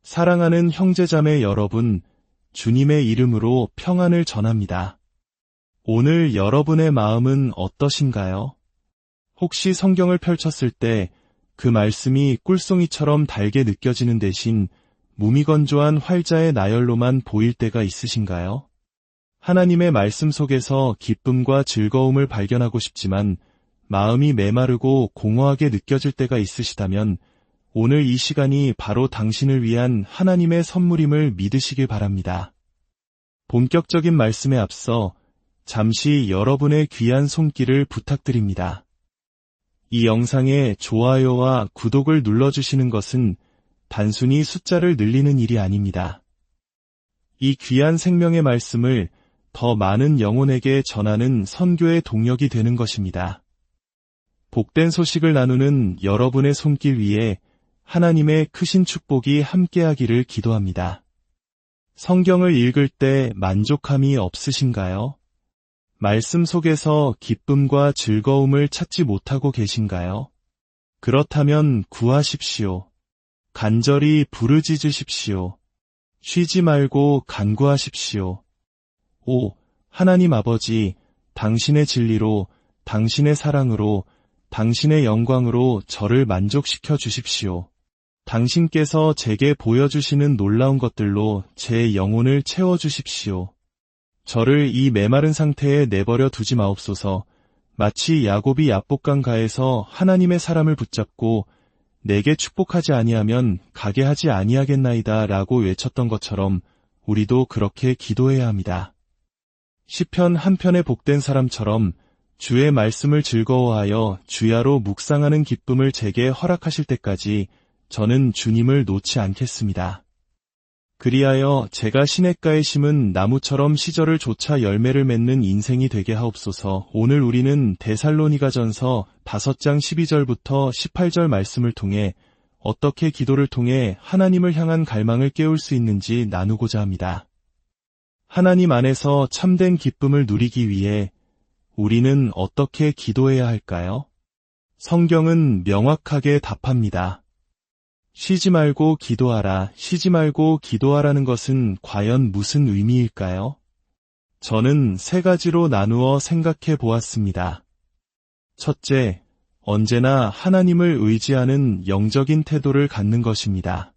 사랑하는 형제자매 여러분, 주님의 이름으로 평안을 전합니다. 오늘 여러분의 마음은 어떠신가요? 혹시 성경을 펼쳤을 때 그 말씀이 꿀송이처럼 달게 느껴지는 대신 무미건조한 활자의 나열로만 보일 때가 있으신가요? 하나님의 말씀 속에서 기쁨과 즐거움을 발견하고 싶지만 마음이 메마르고 공허하게 느껴질 때가 있으시다면 오늘 이 시간이 바로 당신을 위한 하나님의 선물임을 믿으시길 바랍니다. 본격적인 말씀에 앞서 잠시 여러분의 귀한 손길을 부탁드립니다. 이 영상에 좋아요와 구독을 눌러주시는 것은 단순히 숫자를 늘리는 일이 아닙니다. 이 귀한 생명의 말씀을 더 많은 영혼에게 전하는 선교의 동력이 되는 것입니다. 복된 소식을 나누는 여러분의 손길 위에 하나님의 크신 축복이 함께하기를 기도합니다. 성경을 읽을 때 만족함이 없으신가요? 말씀 속에서 기쁨과 즐거움을 찾지 못하고 계신가요? 그렇다면 구하십시오. 간절히 부르짖으십시오. 쉬지 말고 간구하십시오. 오, 하나님 아버지, 당신의 진리로, 당신의 사랑으로, 당신의 영광으로 저를 만족시켜 주십시오. 당신께서 제게 보여주시는 놀라운 것들로 제 영혼을 채워주십시오. 저를 이 메마른 상태에 내버려 두지 마옵소서. 마치 야곱이 야복강가에서 하나님의 사람을 붙잡고 내게 축복하지 아니하면 가게 하지 아니하겠나이다 라고 외쳤던 것처럼 우리도 그렇게 기도해야 합니다. 시편 한 편의 복된 사람처럼 주의 말씀을 즐거워하여 주야로 묵상하는 기쁨을 제게 허락하실 때까지 저는 주님을 놓지 않겠습니다. 그리하여 제가 시냇가에 심은 나무처럼 시절을 좇아 열매를 맺는 인생이 되게 하옵소서. 오늘 우리는 데살로니가전서 5장 12절부터 18절 말씀을 통해 어떻게 기도를 통해 하나님을 향한 갈망을 깨울 수 있는지 나누고자 합니다. 하나님 안에서 참된 기쁨을 누리기 위해 우리는 어떻게 기도해야 할까요? 성경은 명확하게 답합니다. 쉬지 말고 기도하라, 쉬지 말고 기도하라는 것은 과연 무슨 의미일까요? 저는 3가지로 나누어 생각해 보았습니다. 첫째, 언제나 하나님을 의지하는 영적인 태도를 갖는 것입니다.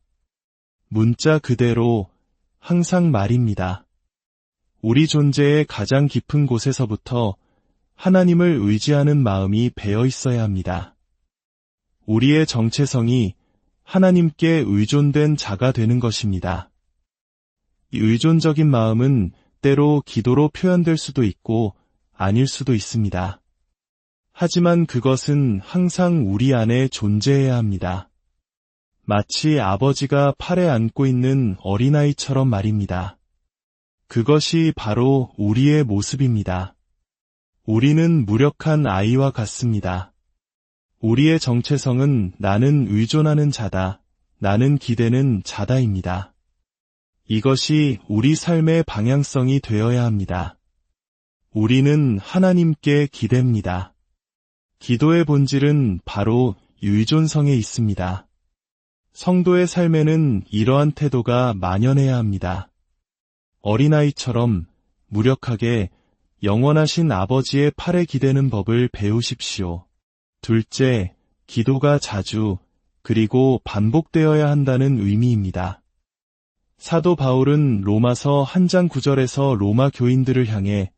문자 그대로 항상 말입니다. 우리 존재의 가장 깊은 곳에서부터 하나님을 의지하는 마음이 배어 있어야 합니다. 우리의 정체성이 하나님께 의존된 자가 되는 것입니다. 이 의존적인 마음은 때로 기도로 표현될 수도 있고 아닐 수도 있습니다. 하지만 그것은 항상 우리 안에 존재해야 합니다. 마치 아버지가 팔에 안고 있는 어린아이처럼 말입니다. 그것이 바로 우리의 모습입니다. 우리는 무력한 아이와 같습니다. 우리의 정체성은 나는 의존하는 자다, 나는 기대는 자다입니다. 이것이 우리 삶의 방향성이 되어야 합니다. 우리는 하나님께 기댑니다. 기도의 본질은 바로 의존성에 있습니다. 성도의 삶에는 이러한 태도가 만연해야 합니다. 어린아이처럼 무력하게 영원하신 아버지의 팔에 기대는 법을 배우십시오. 둘째, 기도가 자주 그리고 반복되어야 한다는 의미입니다. 사도 바울은 로마서 1장 9절에서 로마 교인들을 향해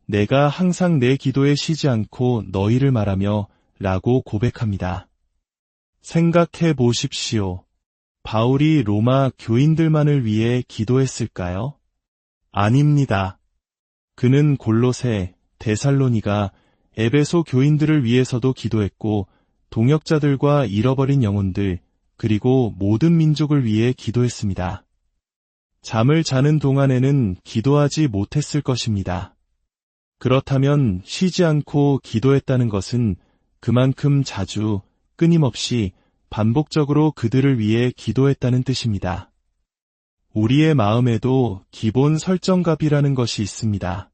내가 항상 내 기도에 쉬지 않고 너희를 말하며 라고 고백합니다. 생각해 보십시오. 바울이 로마 교인들만을 위해 기도했을까요? 아닙니다. 그는 골로새, 데살로니가, 에베소 교인들을 위해서도 기도했고 동역자들과 잃어버린 영혼들 그리고 모든 민족을 위해 기도했습니다. 잠을 자는 동안에는 기도하지 못했을 것입니다. 그렇다면 쉬지 않고 기도했다는 것은 그만큼 자주 끊임없이 반복적으로 그들을 위해 기도했다는 뜻입니다. 우리의 마음에도 기본 설정값이라는 것이 있습니다.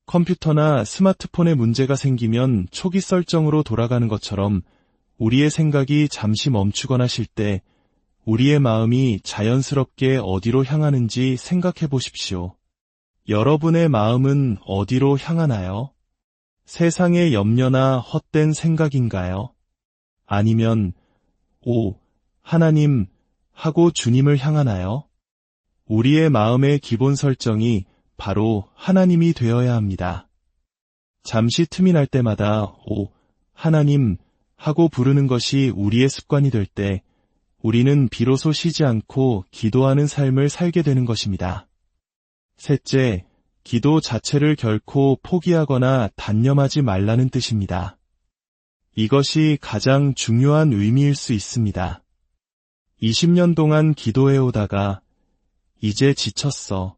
컴퓨터나 스마트폰에 문제가 생기면 초기 설정으로 돌아가는 것처럼 우리의 생각이 잠시 멈추거나 쉴 때 우리의 마음이 자연스럽게 어디로 향하는지 생각해 보십시오. 여러분의 마음은 어디로 향하나요? 세상의 염려나 헛된 생각인가요? 아니면, 오, 하나님, 하고 주님을 향하나요? 우리의 마음의 기본 설정이 바로 하나님이 되어야 합니다. 잠시 틈이 날 때마다 오, 하나님 하고 부르는 것이 우리의 습관이 될 때 우리는 비로소 쉬지 않고 기도하는 삶을 살게 되는 것입니다. 셋째, 기도 자체를 결코 포기하거나 단념하지 말라는 뜻입니다. 이것이 가장 중요한 의미일 수 있습니다. 20년 동안 기도해오다가 이제 지쳤어.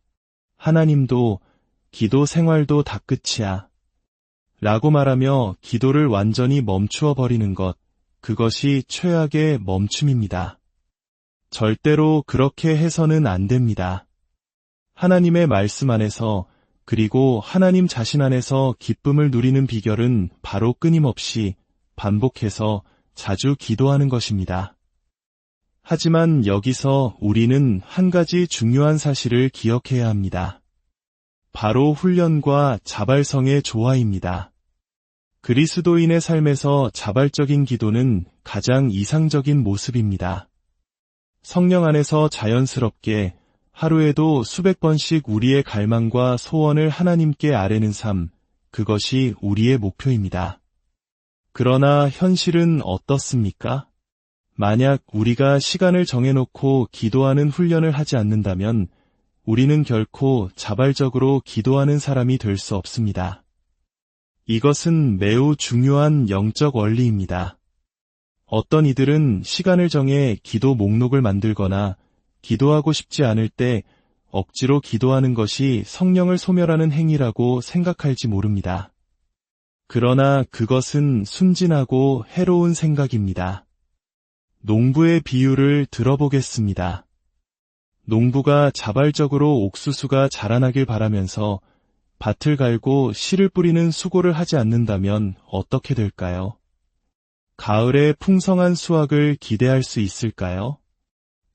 하나님도 기도 생활도 다 끝이야. 라고 말하며 기도를 완전히 멈추어 버리는 것, 그것이 최악의 멈춤입니다. 절대로 그렇게 해서는 안 됩니다. 하나님의 말씀 안에서 그리고 하나님 자신 안에서 기쁨을 누리는 비결은 바로 끊임없이 반복해서 자주 기도하는 것입니다. 하지만 여기서 우리는 한 가지 중요한 사실을 기억해야 합니다. 바로 훈련과 자발성의 조화입니다. 그리스도인의 삶에서 자발적인 기도는 가장 이상적인 모습입니다. 성령 안에서 자연스럽게 하루에도 수백 번씩 우리의 갈망과 소원을 하나님께 아뢰는 삶, 그것이 우리의 목표입니다. 그러나 현실은 어떻습니까? 만약 우리가 시간을 정해놓고 기도하는 훈련을 하지 않는다면 우리는 결코 자발적으로 기도하는 사람이 될 수 없습니다. 이것은 매우 중요한 영적 원리입니다. 어떤 이들은 시간을 정해 기도 목록을 만들거나 기도하고 싶지 않을 때 억지로 기도하는 것이 성령을 소멸하는 행위라고 생각할지 모릅니다. 그러나 그것은 순진하고 해로운 생각입니다. 농부의 비유를 들어보겠습니다. 농부가 자발적으로 옥수수가 자라나길 바라면서 밭을 갈고 씨를 뿌리는 수고를 하지 않는다면 어떻게 될까요? 가을에 풍성한 수확을 기대할 수 있을까요?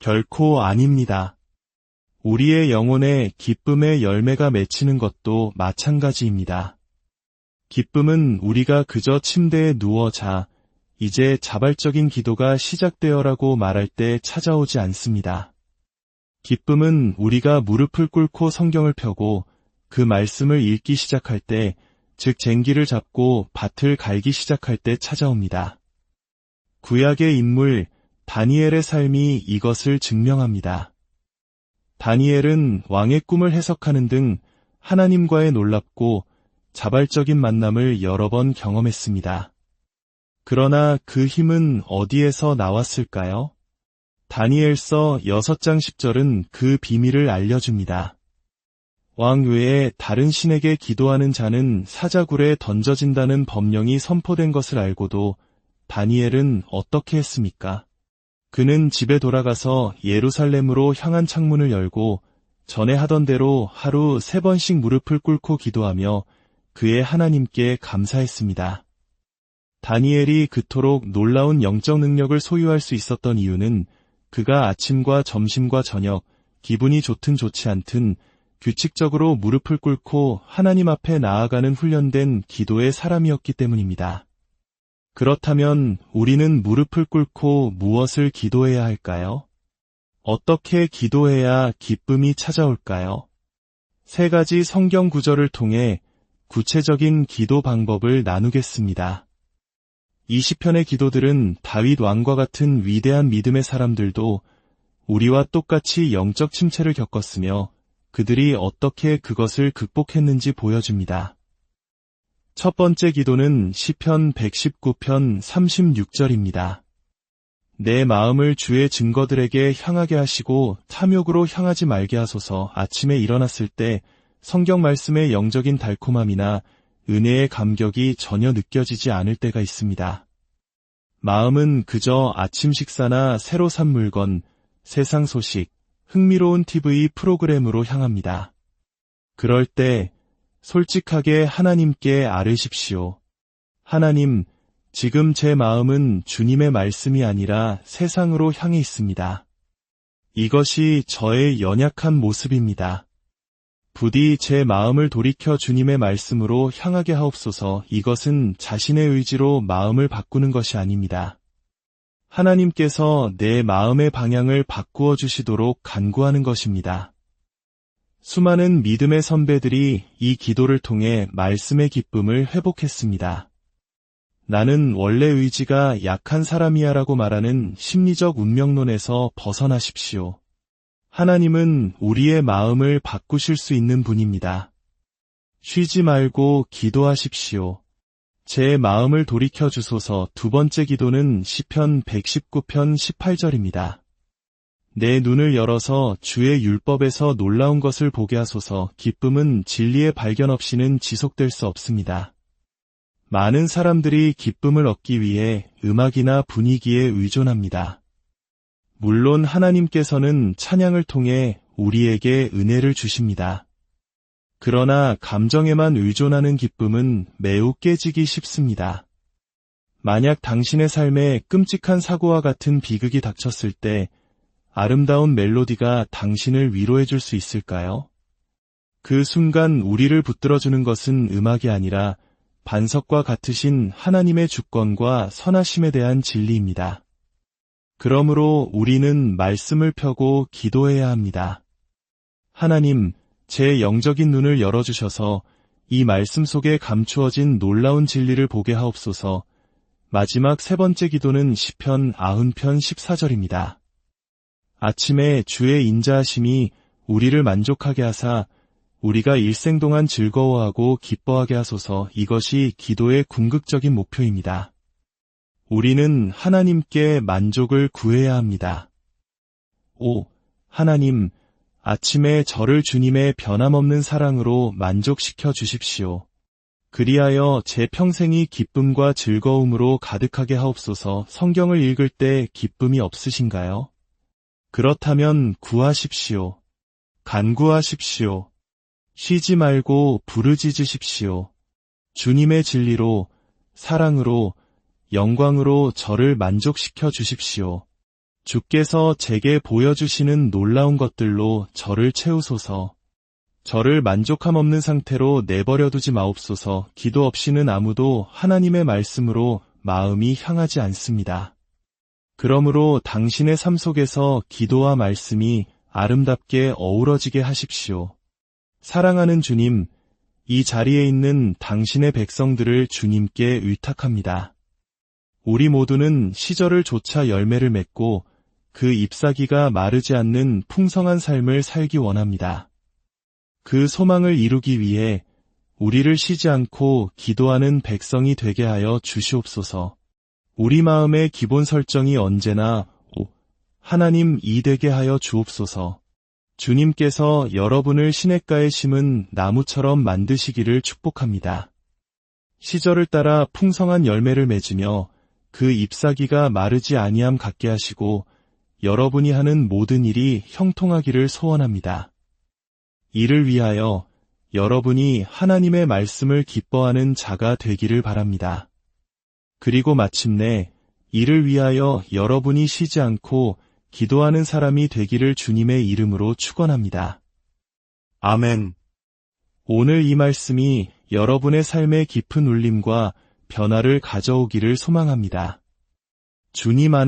결코 아닙니다. 우리의 영혼에 기쁨의 열매가 맺히는 것도 마찬가지입니다. 기쁨은 우리가 그저 침대에 누워 자, 이제 자발적인 기도가 시작되어라고 말할 때 찾아오지 않습니다. 기쁨은 우리가 무릎을 꿇고 성경을 펴고 그 말씀을 읽기 시작할 때, 즉 쟁기를 잡고 밭을 갈기 시작할 때 찾아옵니다. 구약의 인물 다니엘의 삶이 이것을 증명합니다. 다니엘은 왕의 꿈을 해석하는 등 하나님과의 놀랍고 자발적인 만남을 여러 번 경험했습니다. 그러나 그 힘은 어디에서 나왔을까요? 다니엘서 6장 10절은 그 비밀을 알려줍니다. 왕 외에 다른 신에게 기도하는 자는 사자굴에 던져진다는 법령이 선포된 것을 알고도 다니엘은 어떻게 했습니까? 그는 집에 돌아가서 예루살렘으로 향한 창문을 열고 전에 하던 대로 하루 3번씩 무릎을 꿇고 기도하며 그의 하나님께 감사했습니다. 다니엘이 그토록 놀라운 영적 능력을 소유할 수 있었던 이유는 그가 아침과 점심과 저녁, 기분이 좋든 좋지 않든 규칙적으로 무릎을 꿇고 하나님 앞에 나아가는 훈련된 기도의 사람이었기 때문입니다. 그렇다면 우리는 무릎을 꿇고 무엇을 기도해야 할까요? 어떻게 기도해야 기쁨이 찾아올까요? 3가지 성경 구절을 통해 구체적인 기도 방법을 나누겠습니다. 이 시편의 기도들은 다윗 왕과 같은 위대한 믿음의 사람들도 우리와 똑같이 영적 침체를 겪었으며 그들이 어떻게 그것을 극복했는지 보여줍니다. 첫 번째 기도는 시편 119편 36절입니다. 내 마음을 주의 증거들에게 향하게 하시고 탐욕으로 향하지 말게 하소서. 아침에 일어났을 때 성경 말씀의 영적인 달콤함이나 은혜의 감격이 전혀 느껴지지 않을 때가 있습니다. 마음은 그저 아침 식사나 새로 산 물건, 세상 소식, 흥미로운 TV 프로그램으로 향합니다. 그럴 때 솔직하게 하나님께 아뢰십시오. 하나님, 지금 제 마음은 주님의 말씀이 아니라 세상으로 향해 있습니다. 이것이 저의 연약한 모습입니다. 부디 제 마음을 돌이켜 주님의 말씀으로 향하게 하옵소서. 이것은 자신의 의지로 마음을 바꾸는 것이 아닙니다. 하나님께서 내 마음의 방향을 바꾸어 주시도록 간구하는 것입니다. 수많은 믿음의 선배들이 이 기도를 통해 말씀의 기쁨을 회복했습니다. 나는 원래 의지가 약한 사람이야 라고 말하는 심리적 운명론에서 벗어나십시오. 하나님은 우리의 마음을 바꾸실 수 있는 분입니다. 쉬지 말고 기도하십시오. 제 마음을 돌이켜 주소서. 두 번째 기도는 시편 119편 18절입니다. 내 눈을 열어서 주의 율법에서 놀라운 것을 보게 하소서. 기쁨은 진리의 발견 없이는 지속될 수 없습니다. 많은 사람들이 기쁨을 얻기 위해 음악이나 분위기에 의존합니다. 물론 하나님께서는 찬양을 통해 우리에게 은혜를 주십니다. 그러나 감정에만 의존하는 기쁨은 매우 깨지기 쉽습니다. 만약 당신의 삶에 끔찍한 사고와 같은 비극이 닥쳤을 때 아름다운 멜로디가 당신을 위로해 줄 수 있을까요? 그 순간 우리를 붙들어주는 것은 음악이 아니라 반석과 같으신 하나님의 주권과 선하심에 대한 진리입니다. 그러므로 우리는 말씀을 펴고 기도해야 합니다. 하나님, 제 영적인 눈을 열어주셔서 이 말씀 속에 감추어진 놀라운 진리를 보게 하옵소서. 마지막 세 번째 기도는 시편 90편 14절입니다. 아침에 주의 인자하심이 우리를 만족하게 하사 우리가 일생 동안 즐거워하고 기뻐하게 하소서. 이것이 기도의 궁극적인 목표입니다. 우리는 하나님께 만족을 구해야 합니다. 5. 하나님, 아침에 저를 주님의 변함없는 사랑으로 만족시켜 주십시오. 그리하여 제 평생이 기쁨과 즐거움으로 가득하게 하옵소서. 성경을 읽을 때 기쁨이 없으신가요? 그렇다면 구하십시오. 간구하십시오. 쉬지 말고 부르짖으십시오. 주님의 진리로, 사랑으로, 영광으로 저를 만족시켜 주십시오. 주께서 제게 보여주시는 놀라운 것들로 저를 채우소서. 저를 만족함 없는 상태로 내버려 두지 마옵소서. 기도 없이는 아무도 하나님의 말씀으로 마음이 향하지 않습니다. 그러므로 당신의 삶 속에서 기도와 말씀이 아름답게 어우러지게 하십시오. 사랑하는 주님, 이 자리에 있는 당신의 백성들을 주님께 의탁합니다. 우리 모두는 시절을 좇아 열매를 맺고 그 잎사귀가 마르지 않는 풍성한 삶을 살기 원합니다. 그 소망을 이루기 위해 우리를 쉬지 않고 기도하는 백성이 되게 하여 주시옵소서. 우리 마음의 기본 설정이 언제나 하나님 이 되게 하여 주옵소서. 주님께서 여러분을 시냇가에 심은 나무처럼 만드시기를 축복합니다. 시절을 따라 풍성한 열매를 맺으며 그 잎사귀가 마르지 아니함 같게 하시고 여러분이 하는 모든 일이 형통하기를 소원합니다. 이를 위하여 여러분이 하나님의 말씀을 기뻐하는 자가 되기를 바랍니다. 그리고 마침내 이를 위하여 여러분이 쉬지 않고 기도하는 사람이 되기를 주님의 이름으로 축원합니다. 아멘. 오늘 이 말씀이 여러분의 삶에 깊은 울림과 변화를 가져오기를 소망합니다. 주님 안에